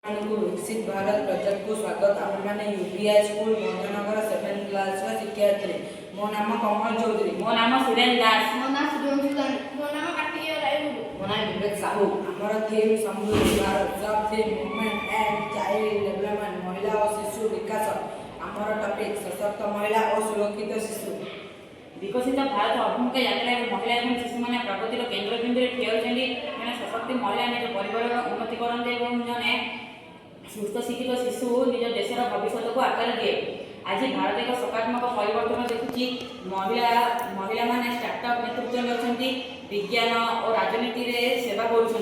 विकसित भारत प्रोजेक्ट को स्वागत। आम मैंने UPI school Bhanjanagar 7th class शिक्षार्थी। मो नाम कमल चौधरी। मो नाम सुरेन दास। मो नाम सुरेन। मो नाम कार्तिकेय राय। मो नाम विवेक साहू। आमर थीम समृद्धि भारत सब theme women and child development महिला और शिशु विकास। आमर टॉपिक सशक्त महिला और सुरक्षित शिशु। विकसित भारत अभिमुख यात्रा महिला और शिशु मैंने प्रगतिर केन्द्रबिंदु ठिया होती जन सशक्त महिला निज परिवार उन्नति करते जने सुस्थ शिक्षित शिशु निज देशर भविष्य को आकार दिए। आज भारत एक सकारात्मक परिवर्तन देखुची। महिला माने स्टार्टअप नेतृत्व ने विज्ञान और राजनीति में सेवा करुँच।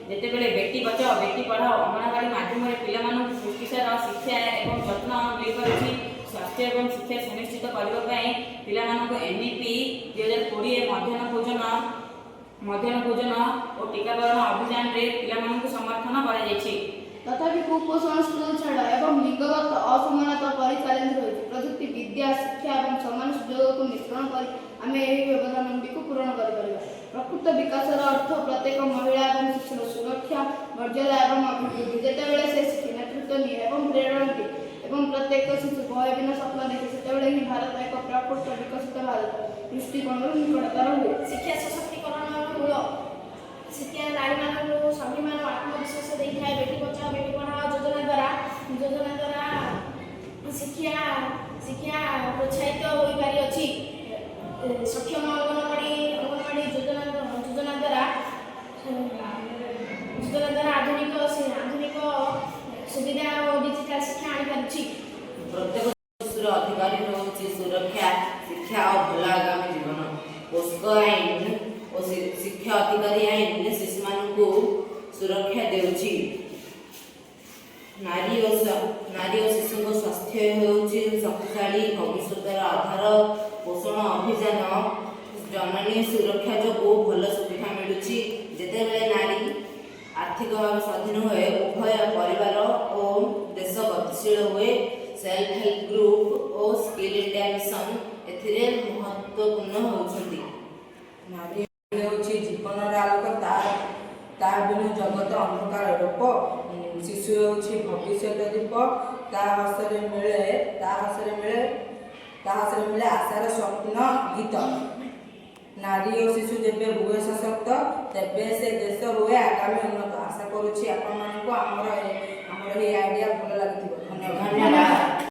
जितेबले बेटी बचाओ बेटी पढ़ाओ अंगनवाड़ी माध्यम पिला पुष्टिसार शिक्षा और जत्न मिल स्वास्थ्य और शिक्षा सुनिश्चित करने पिला एनईपी 2020 मध्याह्न भोजन और टीकाकरण अभियान में पिला समर्थन कर। तथापि कुपोषण स्कूल छाड़ एवं लिंगगत असमानता पर चैलेंज रही। प्रजुक्ति विद्या शिक्षा और समान सुजोग को मिश्रण कर आम यह व्यवधान को पूरण कर। प्रकृत विकास अर्थ प्रत्येक महिला और शिशुर सुरक्षा मर्यादा और अभिवृद्धि। जितेबले से शिक्षी नेतृत्व निए और प्रेरणा दिए और प्रत्येक शिशु भयहीन स्वप्न देखे से ही भारत एक प्रकृत विकसित भारत दृष्टिकोण निकटतर हुए। शिक्षा सशक्तिकरण मूल शिक्षा नारी स्वाभिमान आत्मविश्वास देता है। बेटी बचाओ बेटी पढ़ाओ योजना द्वारा शिक्षा प्रोत्साहित हो पारि। सक्षम अंगनवाड़ी योजना द्वारा आधुनिक सुविधा और डिजिटल शिक्षा आनी पारिछि। प्रत्येक शिशुर अधिकार होउछि सुरक्षा शिक्षा और भल आगामी जीवन। पोस्को आईन और शिक्षा अधिकारी आईन शिशु मानू सुरक्षा देउछि। नारी और शिशु को स्वास्थ्य होउछि शक्तिशाली भविष्यतर आधार। पोषण अभियान जननी सुरक्षा जो भल सुविधा मिलुछि। जेतेबेले नारी आर्थिक भाव स्वाधीन हुए उभय परिवार और देश गतिशील हुए। सेल्फ हेल्प ग्रुप और स्किल इंडिया मिशन एथिरे महत्वपूर्ण होउछन्ति। नारी होउछि जीवनर आलोक ता बिनु जगत अंधकार रूप। शिशु होउछि भविष्य दीप ता हसरे मिले आशार स्वप्न गीत। नारी और शिशु जेबे हुए सशक्त तेबे से देश हुए आगामी उन्नत। आशा करुछि आपण मानको हमर ये आइडिया भल लागिथिबो। धन्यवाद।